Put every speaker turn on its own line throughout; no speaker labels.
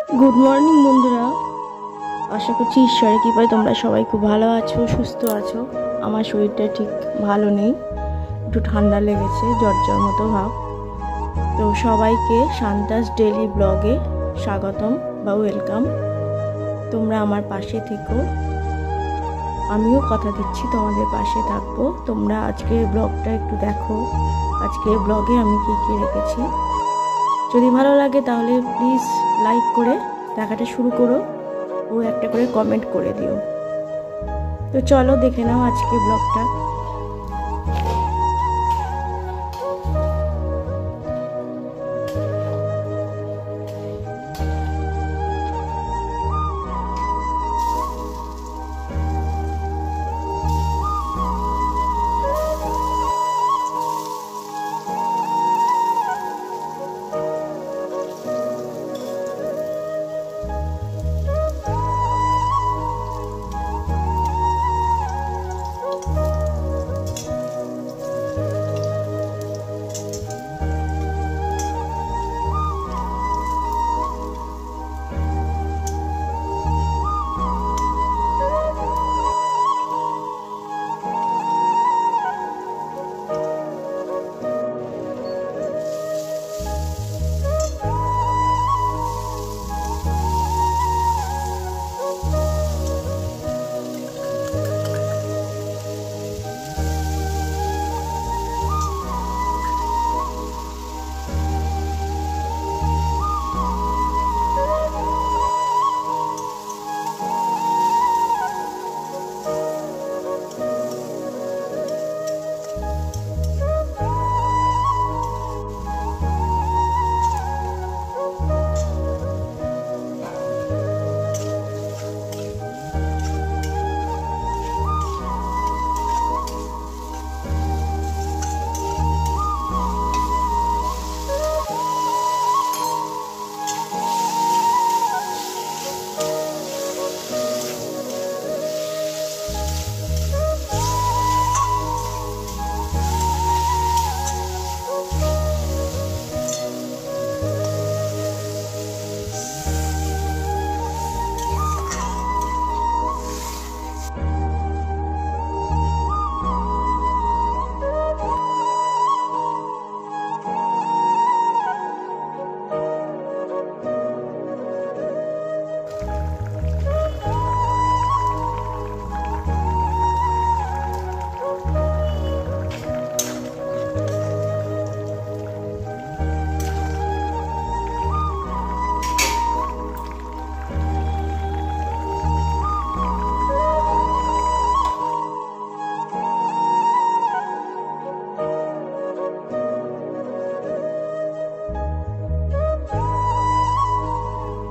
Good morning বন্ধুরা, আশা করছি ঈশ্বরের কৃপায় তোমরা সবাই খুব ভালো আছো, সুস্থ আছো। আমার শরীরটা ঠিক ভালো নেই, একটু ঠান্ডা লেগেছে, জ্বর মতো ভাব। তো সবাইকে শান্তাস ডেইলি ব্লগে স্বাগতম বা ওয়েলকাম। তোমরা আমার পাশে থেকো, আমিও কথা দিচ্ছি তোমাদের পাশে থাকবো। তোমরা আজকের ব্লগটা একটু দেখো, আজকের ব্লগে আমি কী কী রেখেছি। যদি ভালো লাগে তাহলে প্লিজ লাইক করে দেখাটা শুরু করো ও একটা করে কমেন্ট করে দিও। তো চলো দেখে নাও আজকে ব্লগটা।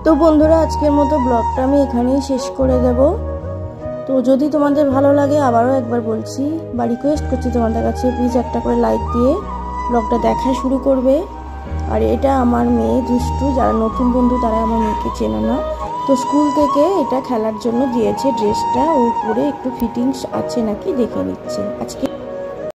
তো বন্ধুরা, আজকের মতো ব্লগটা আমি এখানেই শেষ করে দেব। তো যদি তোমাদের ভালো লাগে, আবারও একবার বলছি বা রিকোয়েস্ট করছি তোমাদের কাছে, প্লিজ একটা করে লাইক দিয়ে ব্লগটা দেখা শুরু করবে। আর এটা আমার মেয়ে দুষ্টু, যারা নতুন বন্ধু তারা আমার মেয়েকে চেনে না। তো স্কুল থেকে এটা খেলার জন্য দিয়েছে, ড্রেসটা ওর পরে একটু ফিটিংস আছে নাকি দেখে নিচ্ছে আজকে।